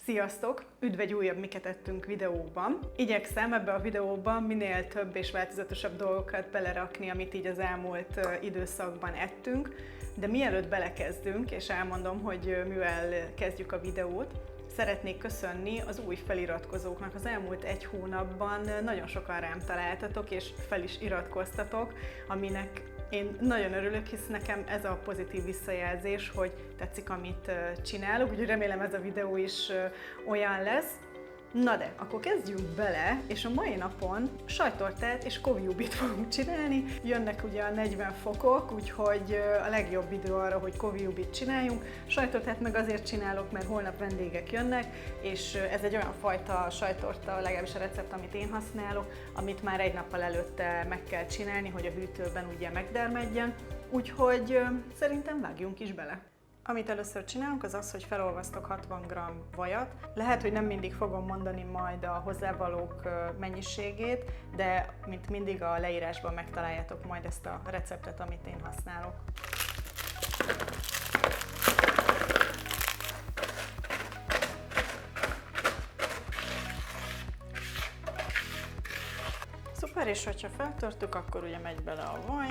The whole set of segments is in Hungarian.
Sziasztok! Üdv egy újabb Miket ettünk videóban. Igyekszem ebbe a videóban minél több és változatosabb dolgokat belerakni, amit így az elmúlt időszakban ettünk. De mielőtt belekezdünk, és elmondom, hogy mivel kezdjük a videót, szeretnék köszönni az új feliratkozóknak. Az elmúlt egy hónapban nagyon sokan rám találtatok, és fel is iratkoztatok, aminek én nagyon örülök, hisz nekem ez a pozitív visszajelzés, hogy tetszik, amit csinálok, úgyhogy remélem ez a videó is olyan lesz. Na de, akkor kezdjünk bele, és a mai napon sajttortát és kovjubit fogunk csinálni. Jönnek ugye a 40 fokok, úgyhogy a legjobb idő arra, hogy kovjubit csináljunk. Sajttortát meg azért csinálok, mert holnap vendégek jönnek, és ez egy olyan fajta sajttorta, legalábbis a recept, amit én használok, amit már egy nappal előtte meg kell csinálni, hogy a hűtőben ugye megdermedjen. Úgyhogy szerintem vágjunk is bele. Amit először csinálunk, az az, hogy felolvasztok 60 g vajat. Lehet, hogy nem mindig fogom mondani majd a hozzávalók mennyiségét, de mint mindig a leírásban megtaláljátok majd ezt a receptet, amit én használok. Szuper, és hogyha feltörtük, akkor ugye megy bele a vaj.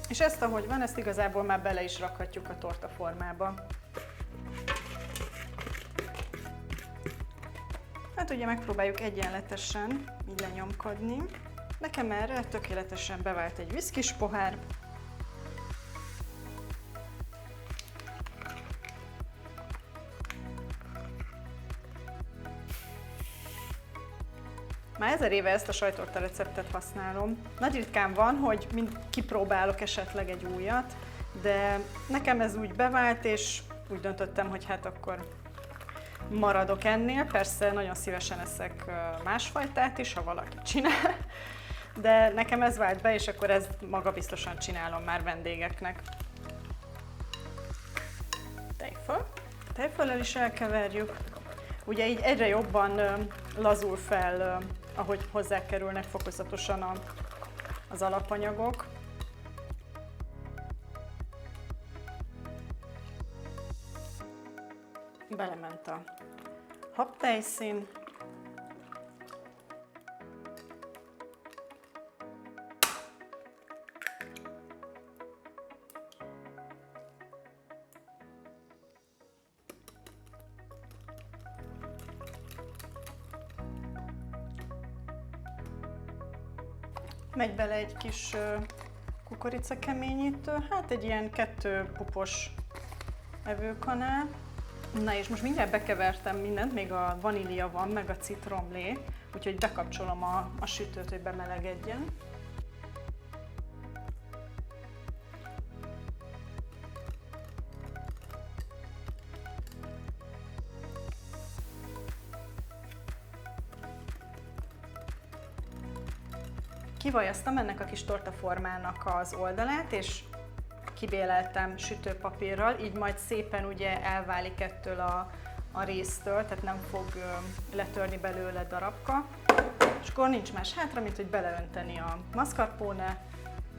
És ezt, ahogy van, ezt igazából már bele is rakhatjuk a tortaformába. Hát ugye megpróbáljuk egyenletesen így lenyomkodni. Nekem erre tökéletesen bevált egy viszkis pohár. Már 1000 éve ezt a sajttorta receptet használom. Nagy ritkán van, hogy kipróbálok esetleg egy újat, de nekem ez úgy bevált, és úgy döntöttem, hogy hát akkor maradok ennél. Persze nagyon szívesen eszek másfajtát is, ha valaki csinál, de nekem ez vált be, és akkor ezt magabiztosan csinálom már vendégeknek. Tejföl. Tejföllel is elkeverjük. Ugye így egyre jobban lazul fel, ahogy hozzákerülnek fokozatosan az alapanyagok. Belement a habtejszín. Megy bele egy kis kukoricakeményítő, hát egy ilyen 2 pupos evőkanál. Na és most mindjárt bekevertem mindent, még a vanília van, meg a citromlé, úgyhogy bekapcsolom a sütőt, hogy bemelegedjen. Kivajaztam ennek a kis tortaformának az oldalát, és kibéleltem sütőpapírral, így majd szépen ugye elválik ettől a résztől, tehát nem fog letörni belőle darabka. És akkor nincs más hátra, mint hogy beleönteni a mascarpone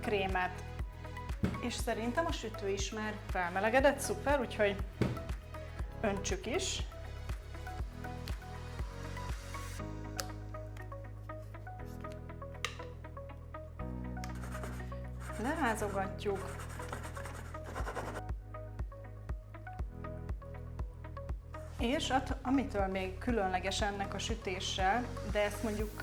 krémet. És szerintem a sütő is már felmelegedett, szuper, úgyhogy öntsük is. Lerázogatjuk. És amitől még különleges ennek a sütéssel, de ezt mondjuk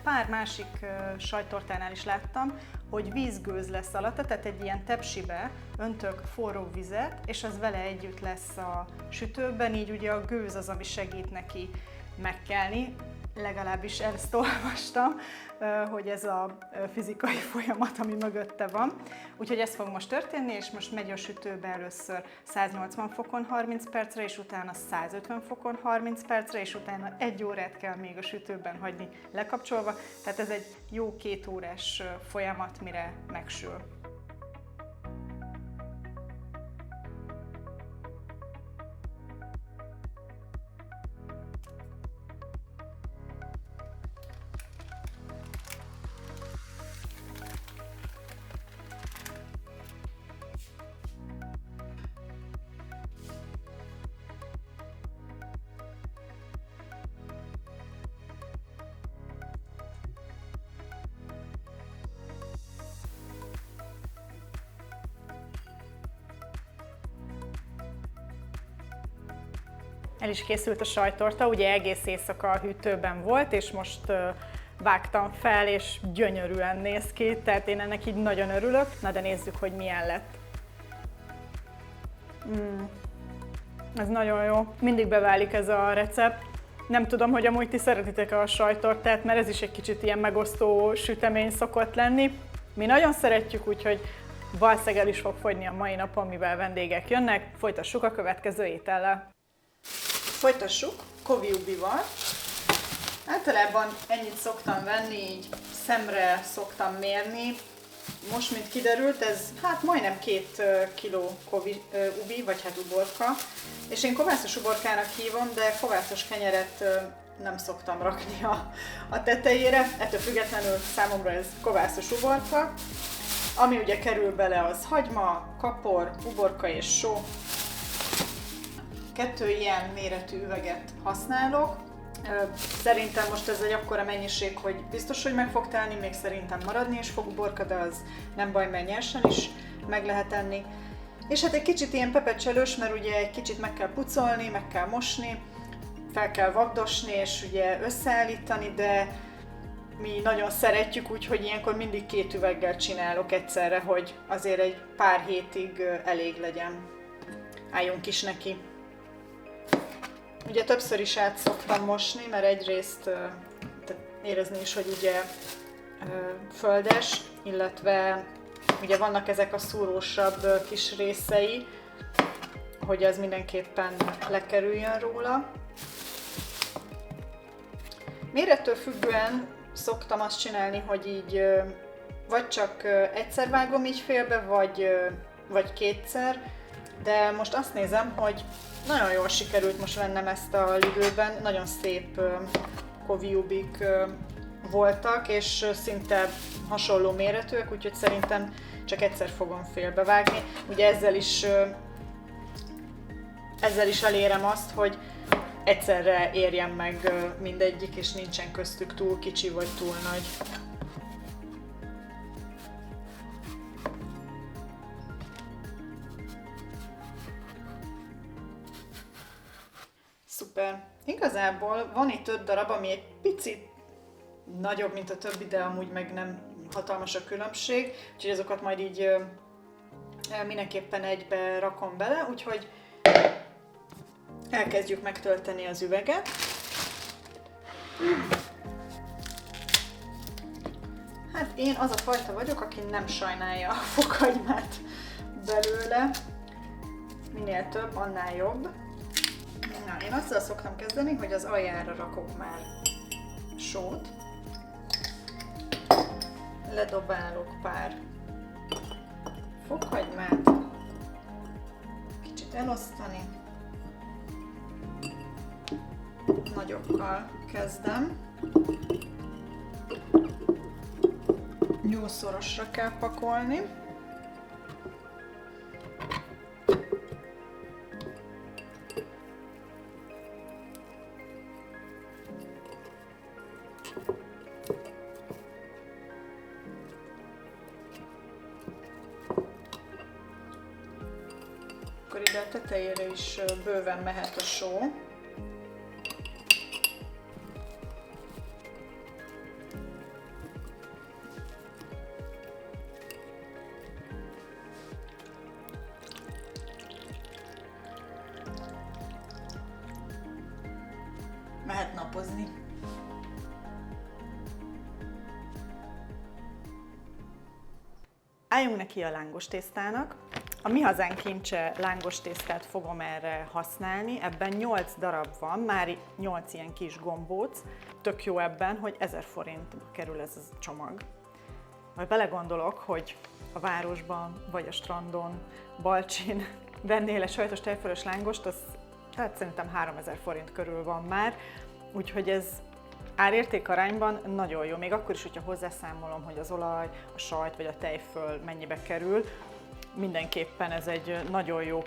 pár másik sajttortánál is láttam, hogy vízgőz lesz alatta, tehát egy ilyen tepsibe öntök forró vizet, és az vele együtt lesz a sütőben, így ugye a gőz az, ami segít neki megkelni. Legalábbis ezt olvastam, hogy ez a fizikai folyamat, ami mögötte van. Úgyhogy ez fog most történni, és most megy a sütőbe először 180 fokon 30 percre, és utána 150 fokon 30 percre, és utána 1 órát kell még a sütőben hagyni lekapcsolva. Tehát ez egy jó 2 órás folyamat, mire megsül. El is készült a sajttorta, ugye egész éjszaka a hűtőben volt, és most vágtam fel, és gyönyörűen néz ki, tehát én ennek így nagyon örülök. Na de nézzük, hogy milyen lett. Ez nagyon jó. Mindig beválik ez a recept. Nem tudom, hogy amúgy ti szeretitek a sajttortát, mert ez is egy kicsit ilyen megosztó sütemény szokott lenni. Mi nagyon szeretjük, úgyhogy valószínűleg el is fog fogyni a mai napon, mivel vendégek jönnek. Folytassuk a következő étellel. Folytassuk kovi ubival. Általában ennyit szoktam venni, így szemre szoktam mérni. Most, mint kiderült, ez hát majdnem 2 kiló kovi ubi, vagy hát uborka. És én kovászos uborkának hívom, de kovászos kenyeret nem szoktam rakni a tetejére. Ettől függetlenül számomra ez kovászos uborka. Ami ugye kerül bele, az hagyma, kapor, uborka és só. 2 ilyen méretű üveget használok. Szerintem most ez egy akkora mennyiség, hogy biztos, hogy meg fog telni, még szerintem maradni is fog uborka, de az nem baj, mert nyersen is meg lehet enni. És hát egy kicsit ilyen pepecselős, mert ugye egy kicsit meg kell pucolni, meg kell mosni, fel kell vagdosni és ugye összeállítani, de mi nagyon szeretjük, úgyhogy ilyenkor mindig 2 üveggel csinálok egyszerre, hogy azért egy pár hétig elég legyen. Álljunk is neki! Ugye többször is át szoktam mosni, mert egyrészt érezni is, hogy ugye földes, illetve ugye vannak ezek a szúrósabb kis részei, hogy az mindenképpen lekerüljön róla. Mérettől függően szoktam azt csinálni, hogy így vagy csak egyszer vágom így félbe, vagy kétszer, de most azt nézem, hogy nagyon jól sikerült most vennem ezt a Lidlben, nagyon szép kovi ubik voltak, és szinte hasonló méretűek, úgyhogy szerintem csak egyszer fogom félbevágni. Ugye ezzel is elérem azt, hogy egyszerre érjen meg mindegyik, és nincsen köztük túl kicsi vagy túl nagy. Szuper! Igazából van itt 5 darab, ami egy picit nagyobb, mint a többi, de amúgy meg nem hatalmas a különbség, úgyhogy azokat majd így mindenképpen egybe rakom bele, úgyhogy elkezdjük megtölteni az üveget. Hát én az a fajta vagyok, aki nem sajnálja a fokhagymát belőle. Minél több, annál jobb. Na, én azzal szoktam kezdeni, hogy az aljára rakok már sót. Ledobálok pár fokhagymát. Kicsit elosztani. Nagyokkal kezdem. Jó szorosra kell pakolni. Akkor ide a tetejére is bőven mehet a só. Mehet napozni. Álljunk neki a lángostésztának. A Mi Hazánk Kincse lángostésztát fogom erre használni, ebben 8 darab van, már 8 ilyen kis gombóc. Tök jó ebben, hogy 1000 forintba kerül ez a csomag. Majd belegondolok, hogy a városban, vagy a strandon, Balcsin vennél egy sajtos tejfölös lángost, az hát szerintem 3000 forint körül van már, úgyhogy ez árérték arányban nagyon jó, még akkor is, hogyha hozzászámolom, hogy az olaj, a sajt vagy a tejföl mennyibe kerül, mindenképpen ez egy nagyon jó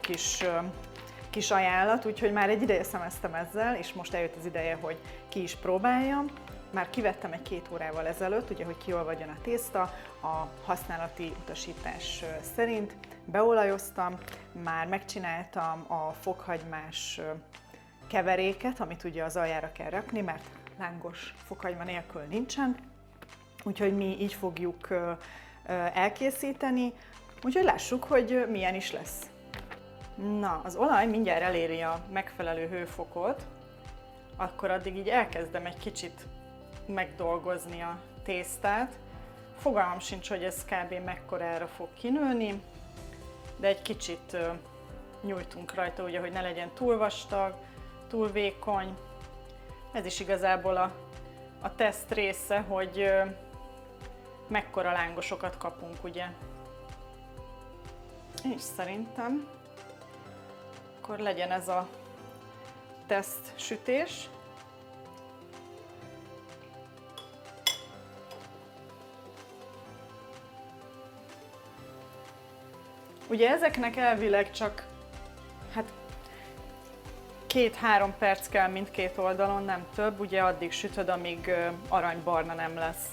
kis ajánlat, úgyhogy már egy ideje szemeztem ezzel, és most eljött az ideje, hogy ki is próbáljam. Már kivettem egy 2 órával ezelőtt, ugye, hogy kiolvadjon a tészta, a használati utasítás szerint. Beolajoztam, már megcsináltam a fokhagymás keveréket, amit ugye az aljára kell rakni, mert lángos fokhagyma nélkül nincsen. Úgyhogy mi így fogjuk elkészíteni, úgyhogy lássuk, hogy milyen is lesz. Na, az olaj mindjárt eléri a megfelelő hőfokot, akkor addig így elkezdem egy kicsit megdolgozni a tésztát. Fogalmam sincs, hogy ez kb. Mekkorára fog kinőni, de egy kicsit nyújtunk rajta, ugye, hogy ne legyen túl vastag, túl vékony. Ez is igazából a teszt része, hogy mekkora lángosokat kapunk, ugye. És szerintem akkor legyen ez a teszt sütés. Ugye ezeknek elvileg csak 2-3 perc kell mindkét oldalon, nem több, ugye addig sütöd, amíg aranybarna nem lesz.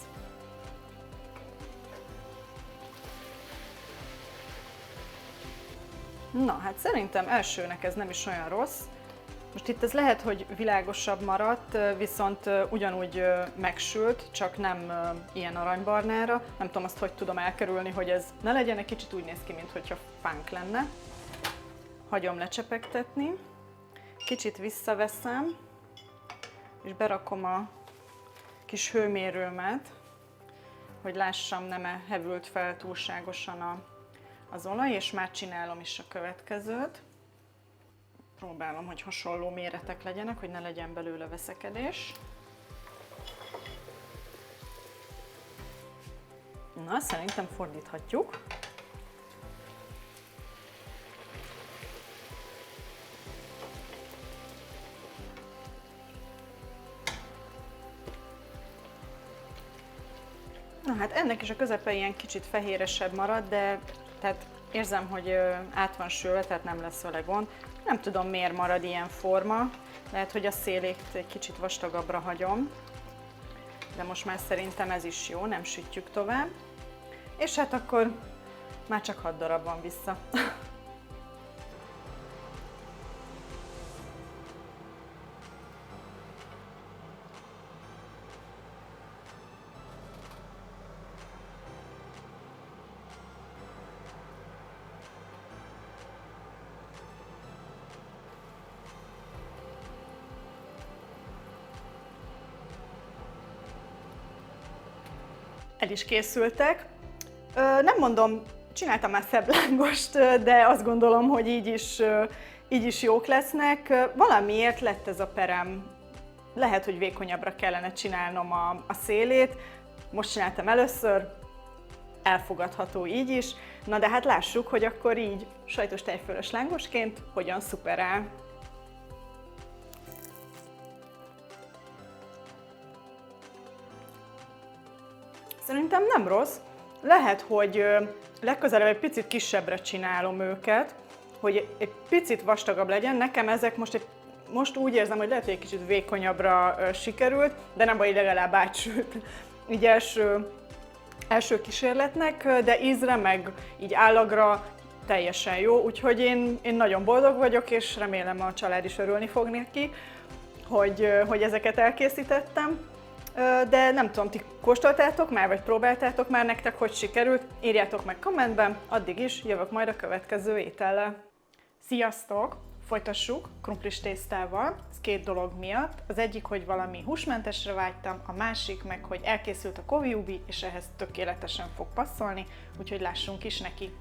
Na, hát szerintem elsőnek ez nem is olyan rossz. Most itt ez lehet, hogy világosabb maradt, viszont ugyanúgy megsült, csak nem ilyen aranybarnára. Nem tudom azt, hogy tudom elkerülni, hogy ez ne legyen, egy kicsit úgy néz ki, mintha fánk lenne. Hagyom lecsepegtetni. Kicsit visszaveszem, és berakom a kis hőmérőmet, hogy lássam, nem hevült fel túlságosan az olaj, és már csinálom is a következőt. Próbálom, hogy hasonló méretek legyenek, hogy ne legyen belőle veszekedés. Na, szerintem fordíthatjuk. Na hát ennek is a közepe ilyen kicsit fehéresebb marad, de tehát érzem, hogy át van sülve, tehát nem lesz vele gond. Nem tudom, miért marad ilyen forma, lehet, hogy a szélét egy kicsit vastagabbra hagyom, de most már szerintem ez is jó, nem sütjük tovább. És hát akkor már csak 6 darab van vissza. El is készültek. Nem mondom, csináltam már szebb lángost, de azt gondolom, hogy így is jók lesznek. Valamiért lett ez a perem. Lehet, hogy vékonyabbra kellene csinálnom a szélét. Most csináltam először, elfogadható így is. Na de hát lássuk, hogy akkor így sajtos tejfölös lángosként hogyan szuperál. Szerintem nem rossz. Lehet, hogy legközelebb egy picit kisebbre csinálom őket, hogy egy picit vastagabb legyen. Nekem ezek most úgy érzem, hogy lehet, hogy egy kicsit vékonyabbra sikerült, de nem baj, legalább átsült így első kísérletnek, de ízre meg így állagra teljesen jó, úgyhogy én nagyon boldog vagyok, és remélem a család is örülni fog neki, hogy ezeket elkészítettem. De nem tudom, ti kóstoltátok már, vagy próbáltátok már, nektek hogy sikerült? Írjátok meg kommentben, addig is jövök majd a következő étellel. Sziasztok! Folytassuk krumplis tésztával, ez 2 dolog miatt. Az egyik, hogy valami húsmentesre vágytam, a másik meg, hogy elkészült a koviubi, és ehhez tökéletesen fog passzolni, úgyhogy lássunk is neki.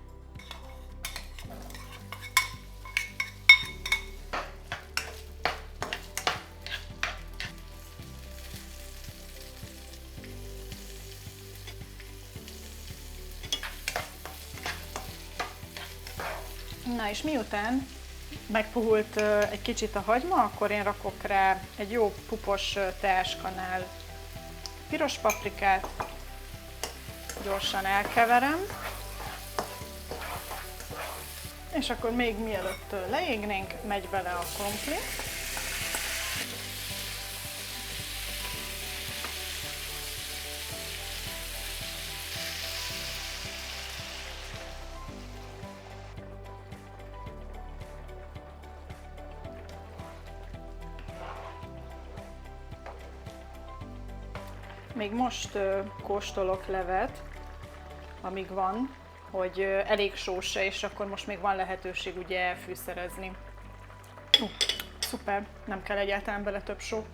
Na és miután megpuhult egy kicsit a hagyma, akkor én rakok rá egy jó pupos teáskanál piros paprikát, gyorsan elkeverem, és akkor még mielőtt leégnénk, megy bele a krumpli. Még most kóstolok levet, amíg van, hogy elég sós-e, és akkor most még van lehetőség ugye fűszerezni. Szuper, nem kell egyáltalán bele több só.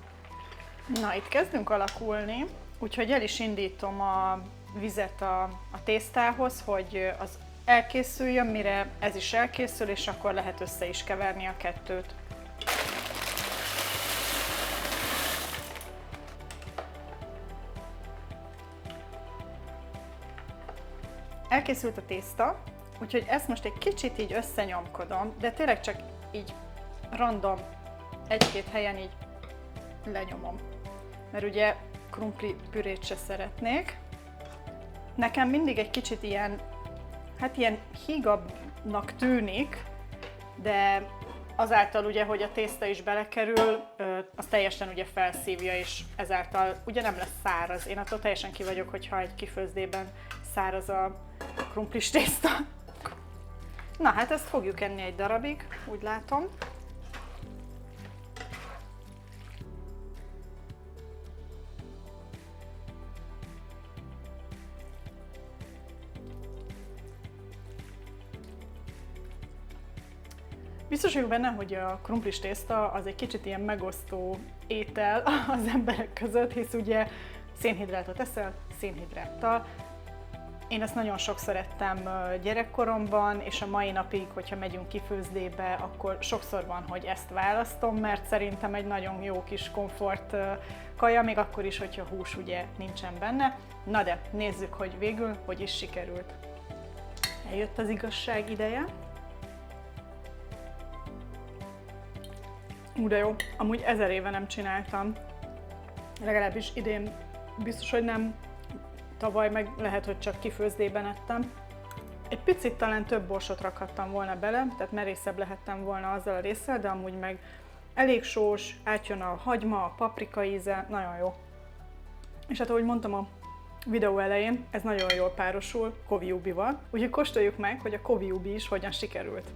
Na, itt kezdünk alakulni, úgyhogy el is indítom a vizet a tésztához, hogy az elkészüljön, mire ez is elkészül, és akkor lehet össze is keverni a kettőt. Elkészült a tészta, úgyhogy ezt most egy kicsit így összenyomkodom, de tényleg csak így random, egy-két helyen így lenyomom. Mert ugye krumpli pürét se szeretnék. Nekem mindig egy kicsit ilyen, hát ilyen hígabbnak tűnik, de azáltal ugye, hogy a tészta is belekerül, az teljesen ugye felszívja, és ezáltal ugye nem lesz száraz. Én attól teljesen ki vagyok, hogyha egy kifőzdében száraz a krumplis tészta. Na hát ezt fogjuk enni egy darabig, úgy látom. Biztos vagyok benne, hogy a krumplis tészta az egy kicsit ilyen megosztó étel az emberek között, hisz ugye szénhidrátot eszel, szénhidráttal. Én ezt nagyon sokszor ettem gyerekkoromban, és a mai napig, hogyha megyünk kifőzdébe, akkor sokszor van, hogy ezt választom, mert szerintem egy nagyon jó kis komfort kaja, még akkor is, hogyha hús ugye nincsen benne. Na de nézzük, hogy végül hogy is sikerült. Eljött az igazság ideje. De jó, amúgy 1000 éve nem csináltam, legalábbis idén biztos, hogy nem, tavaly meg lehet, hogy csak kifőzdében ettem. Egy picit talán több borsot rakhattam volna bele, tehát merészebb lehettem volna azzal a résszel, de amúgy meg elég sós, átjön a hagyma, a paprika íze, nagyon jó. És hát ahogy mondtam a videó elején, ez nagyon jól párosul kovi ubival, úgyhogy kóstoljuk meg, hogy a kovi ubi is hogyan sikerült.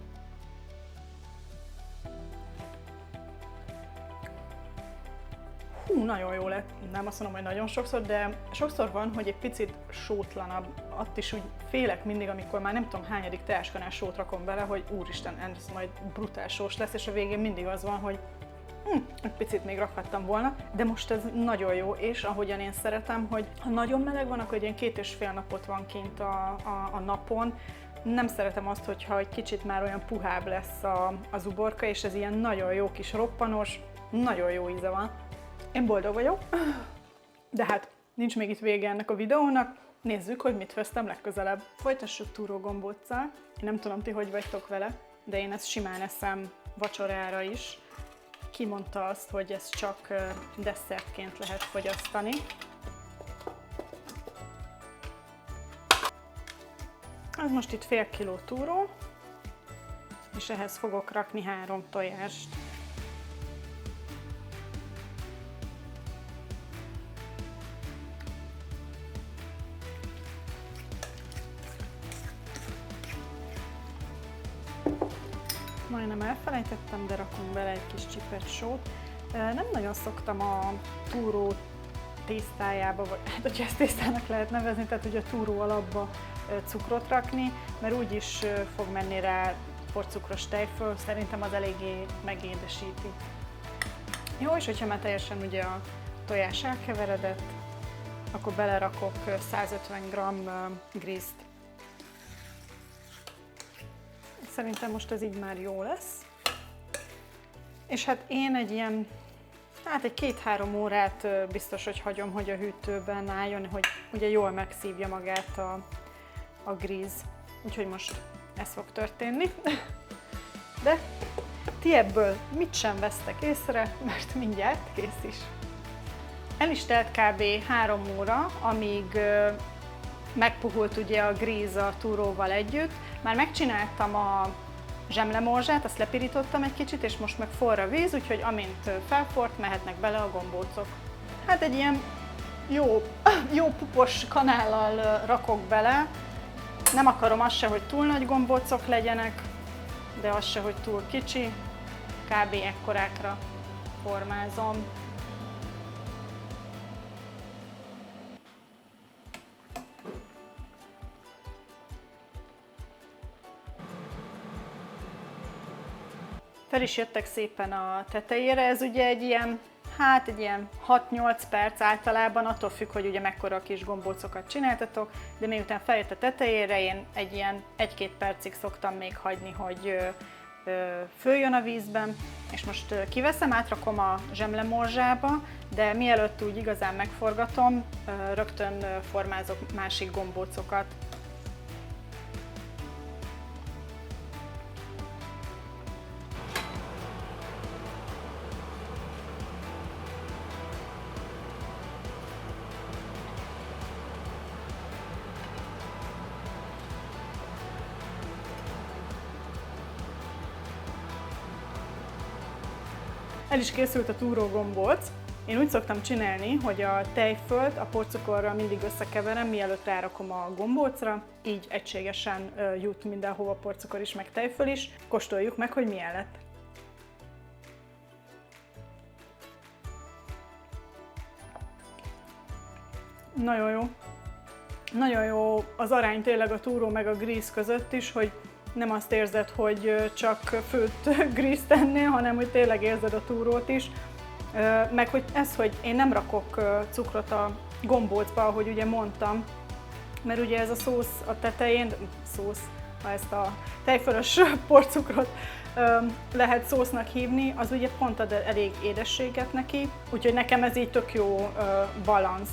Nagyon jó lett, nem azt mondom, hogy nagyon sokszor, de sokszor van, hogy egy picit sótlanabb. Ott is úgy félek mindig, amikor már nem tudom hányadik teáskanál sót rakom bele, hogy úristen, ez majd brutál sós lesz, és a végén mindig az van, hogy egy picit még rakhattam volna, de most ez nagyon jó, és ahogyan én szeretem, hogy ha nagyon meleg van, akkor ilyen 2,5 napot van kint a napon. Nem szeretem azt, hogyha egy kicsit már olyan puhább lesz az uborka, és ez ilyen nagyon jó kis roppanos, nagyon jó íze van. Én boldog vagyok, de hát nincs még itt vége ennek a videónak. Nézzük, hogy mit főztem legközelebb. Folytassuk túrógombóccal. Én nem tudom, ti hogy vagytok vele, de én ezt simán eszem vacsorára is. Ki mondta azt, hogy ezt csak desszertként lehet fogyasztani. Ez most itt fél kiló túró, és ehhez fogok rakni 3 tojást. Majdnem elfelejtettem, de rakunk bele egy kis csipet sót. Nem nagyon szoktam a túró tésztájába, vagy hát hogyha ezt tésztának lehet nevezni, tehát hogy a túró alapba cukrot rakni, mert úgyis fog menni rá porcukros tejföl, szerintem az eléggé megédesíti. Jó, és hogyha már teljesen ugye a tojás elkeveredett, akkor belerakok 150 g grízt. Szerintem most ez így már jó lesz. És hát én egy ilyen, hát egy 2-3 órát biztos, hogy hagyom, hogy a hűtőben álljon, hogy ugye jól megszívja magát a gríz. Úgyhogy most ez fog történni. De ti ebből mit sem vesztek észre, mert mindjárt kész is. El is telt kb. 3 óra, amíg megpuhult ugye a gríz a túróval együtt. Már megcsináltam a zsemlemorzsát, azt lepirítottam egy kicsit, és most meg forra víz, úgyhogy amint felforrt, mehetnek bele a gombócok. Hát egy ilyen jó pupos kanállal rakok bele. Nem akarom azt se, hogy túl nagy gombócok legyenek, de az se, hogy túl kicsi. Kb. Ekkorákra formázom. Fel is jöttek szépen a tetejére, ez ugye egy ilyen 6-8 perc általában, attól függ, hogy ugye mekkora kis gombócokat csináltatok, de miután feljött a tetejére, én egy ilyen 1-2 percig szoktam még hagyni, hogy följön a vízben, és most kiveszem, átrakom a zsemlemorzsába, de mielőtt úgy igazán megforgatom, rögtön formázok másik gombócokat. El is készült a túrógombóc. Én úgy szoktam csinálni, hogy a tejfölt a porcukorral mindig összekeverem, mielőtt rárakom a gombócra, így egységesen jut mindenhova porcukor is, meg tejföl is. Kóstoljuk meg, hogy milyen lett. Nagyon jó. Nagyon jó az arány tényleg a túró meg a gríz között is, hogy nem azt érzed, hogy csak főtt grízt tennél, hanem hogy tényleg érzed a túrót is. Meg hogy ez, hogy én nem rakok cukrot a gombócba, ahogy ugye mondtam, mert ugye ez a szósz a tetején, ha ezt a tejfölös porcukrot lehet szósznak hívni, az ugye pont ad elég édességet neki, úgyhogy nekem ez így tök jó balansz.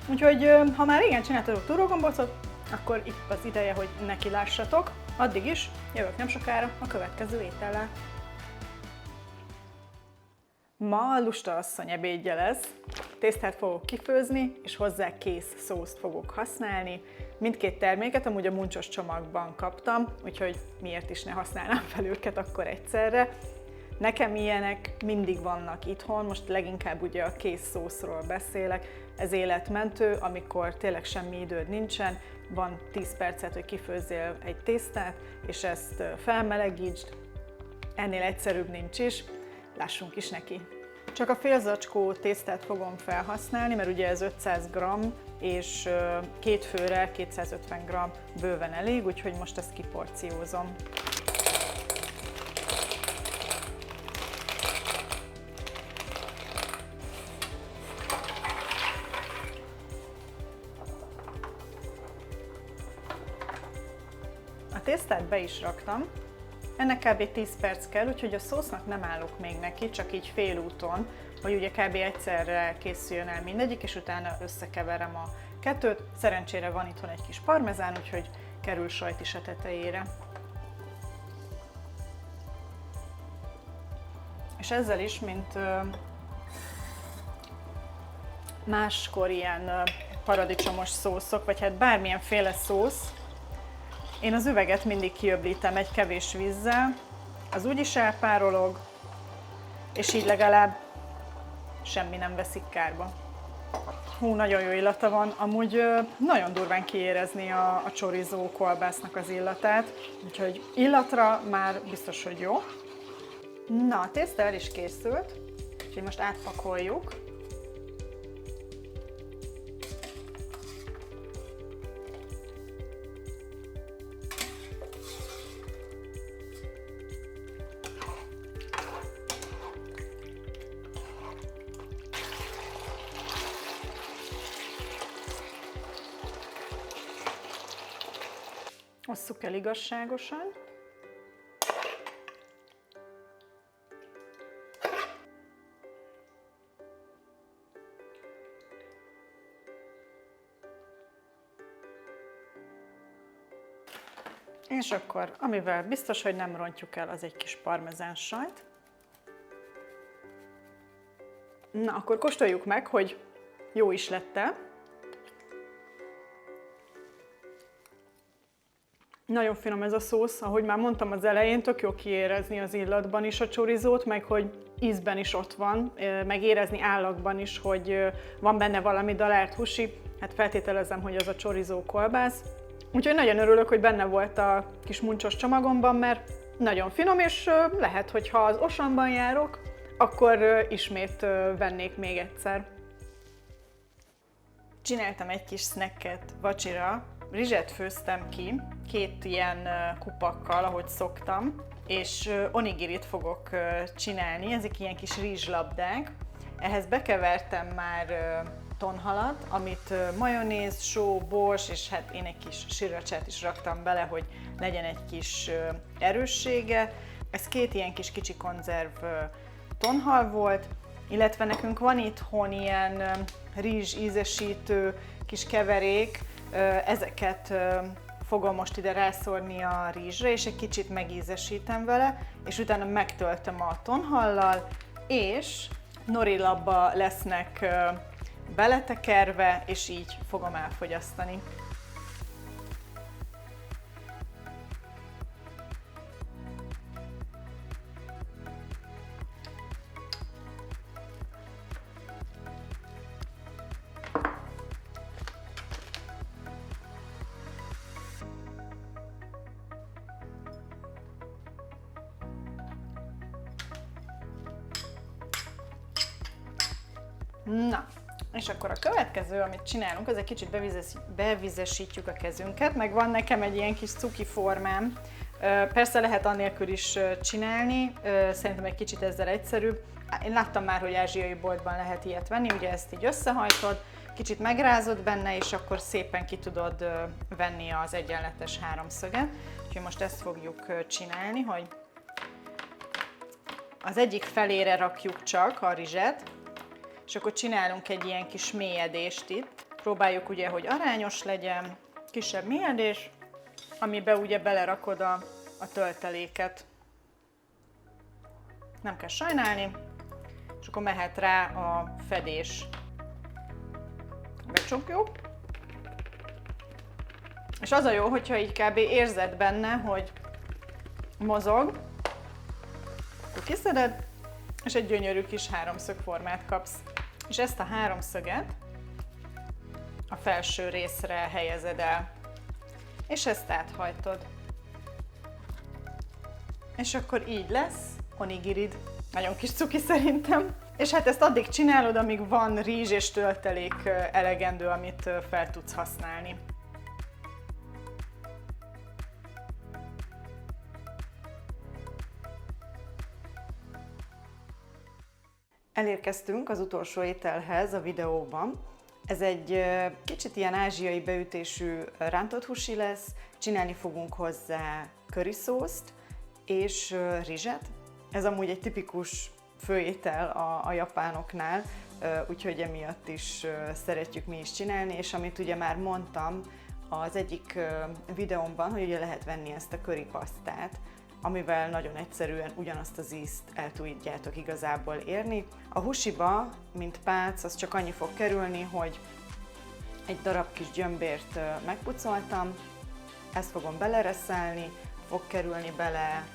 Úgyhogy ha már régen csináltatok túrógombócot, akkor itt az ideje, hogy neki lássatok. Addig is jövök nem sokára a következő étellel. Ma lusta asszony ebédje lesz. Tésztát fogok kifőzni, és hozzá kész szószt fogok használni. Mindkét terméket amúgy a muncsos csomagban kaptam, úgyhogy miért is ne használnám fel őket akkor egyszerre. Nekem ilyenek mindig vannak itthon, most leginkább ugye a kész szószról beszélek. Ez életmentő, amikor tényleg semmi időd nincsen, van 10 percet, hogy kifőzzél egy tésztát, és ezt felmelegítsd. Ennél egyszerűbb nincs is, lássunk is neki. Csak a fél zacskó tésztát fogom felhasználni, mert ugye ez 500 g, és két főre 250 g bőven elég, úgyhogy most ezt kiporciózom. A tésztát be is raktam. Ennek kb. 10 perc kell, úgyhogy a szósznak nem állok még neki, csak így félúton, hogy ugye kb. Egyszerre készüljön el mindegyik, és utána összekeverem a kettőt. Szerencsére van itthon egy kis parmezán, úgyhogy kerül sajt is a tetejére. És ezzel is, mint máskor ilyen paradicsomos szószok, vagy hát bármilyenféle szósz, én az üveget mindig kiöblítem egy kevés vízzel, az úgyis elpárolog, és így legalább semmi nem veszik kárba. Hú, nagyon jó illata van, amúgy nagyon durván kiérezni a chorizo kolbásznak az illatát, úgyhogy illatra már biztos, hogy jó. Na, a tészta el is készült, úgyhogy most átpakoljuk. Osszuk el igazságosan. És akkor, amivel biztos, hogy nem rontjuk el, az egy kis parmezán sajt. Na, akkor kóstoljuk meg, hogy jó is lett-e. Nagyon finom ez a szósz, ahogy már mondtam az elején, tök jó kiérezni az illatban is a chorizót, meg hogy ízben is ott van, meg érezni állagban is, hogy van benne valami dalált húsi. Hát feltételezem, hogy az a chorizo kolbász. Úgyhogy nagyon örülök, hogy benne volt a kis muncsos csomagomban, mert nagyon finom, és lehet, hogy ha az Auchanban járok, akkor ismét vennék még egyszer. Csináltam egy kis snacket vacsira, rizset főztem ki, 2 ilyen kupakkal, ahogy szoktam, és onigirit fogok csinálni, ezek ilyen kis rizslabdák. Ehhez bekevertem már tonhalat, amit majonéz, só, bors, és hát én egy kis sriracsát is raktam bele, hogy legyen egy kis erőssége. Ez 2 ilyen kicsi konzerv tonhal volt, illetve nekünk van itthon ilyen rizs ízesítő kis keverék, ezeket fogom most ide rászórni a rizsre, és egy kicsit megízesítem vele, és utána megtöltöm a tonhallal, és norilabba lesznek beletekerve, és így fogom elfogyasztani. Na, és akkor a következő, amit csinálunk, az egy kicsit bevizesítjük a kezünket, meg van nekem egy ilyen kis cuki formám. Persze lehet annélkül is csinálni, szerintem egy kicsit ezzel egyszerűbb. Én láttam már, hogy ázsiai boltban lehet ilyet venni, ugye ezt így összehajtod, kicsit megrázod benne, és akkor szépen ki tudod venni az egyenletes háromszöget. Úgyhogy most ezt fogjuk csinálni, hogy az egyik felére rakjuk csak a rizset, és akkor csinálunk egy ilyen kis mélyedést itt. Próbáljuk ugye, hogy arányos legyen, kisebb mélyedés, amiben ugye belerakod a tölteléket. Nem kell sajnálni, és akkor mehet rá a fedés. Becsukjuk. És az a jó, hogyha így kb. Érzed benne, hogy mozog, akkor kiszeded, és egy gyönyörű kis háromszög formát kapsz. És ezt a háromszöget a felső részre helyezed el, és ezt áthajtod. És akkor így lesz onigirid. Nagyon kis cuki szerintem. És hát ezt addig csinálod, amíg van rizs és töltelék elegendő, amit fel tudsz használni. Elérkeztünk az utolsó ételhez a videóban. Ez egy kicsit ilyen ázsiai beütésű rántott húsi lesz, csinálni fogunk hozzá curry szószt és rizset. Ez amúgy egy tipikus főétel a japánoknál, úgyhogy emiatt is szeretjük mi is csinálni, és amit ugye már mondtam az egyik videómban, hogy ugye lehet venni ezt a curry pasztát, amivel nagyon egyszerűen ugyanazt az ízt el tudjátok igazából érni. A húsiba, mint pálc, az csak annyi fog kerülni, hogy egy darab kis gyömbért megpucoltam, ezt fogom belereszelni, fog kerülni bele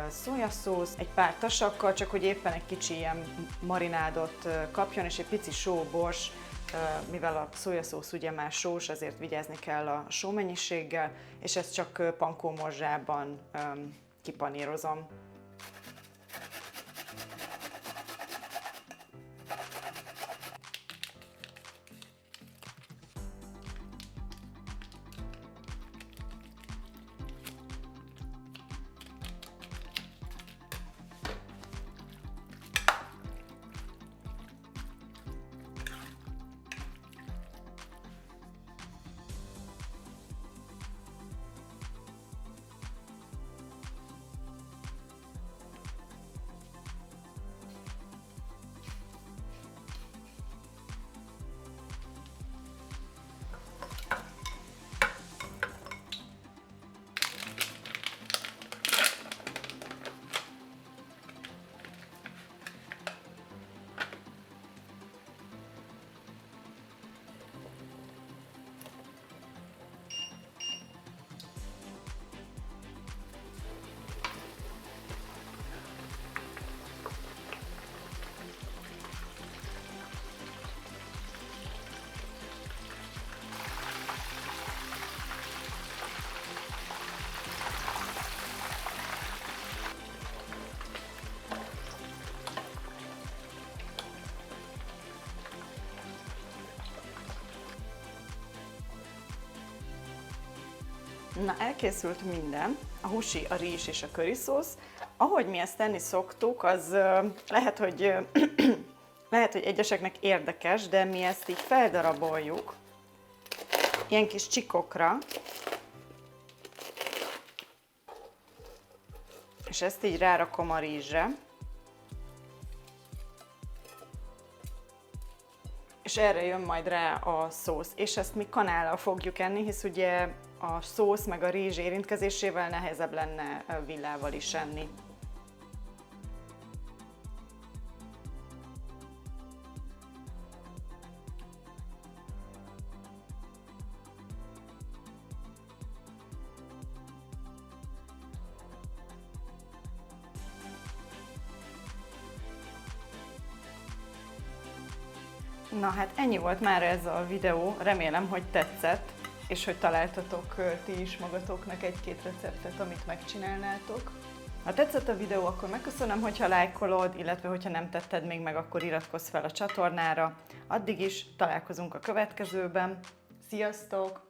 szójaszósz, egy pár tasakkal, csak hogy éppen egy kicsi ilyen marinádot kapjon, és egy pici só-bors, mivel a szójaszósz ugye már sós, azért vigyázni kell a sómennyiséggel, és ezt csak pankómorzsában kipanírozom. Na, elkészült minden, a husi, a rizs és a köriszósz. Ahogy mi ezt tenni szoktuk, az lehet, hogy lehet, hogy egyeseknek érdekes, de mi ezt így feldaraboljuk ilyen kis csikokra, és ezt így rárakom a rizsre, és erre jön majd rá a szósz, és ezt mi kanállal fogjuk enni, hisz ugye a szósz meg a rizs érintkezésével nehezebb lenne villával is enni. Na hát ennyi volt már ez a videó, remélem, hogy tetszett, és hogy találtatok ti is magatoknak egy-két receptet, amit megcsinálnátok. Ha tetszett a videó, akkor megköszönöm, hogyha lájkolod, illetve hogyha nem tetted még meg, akkor iratkozz fel a csatornára. Addig is találkozunk a következőben. Sziasztok!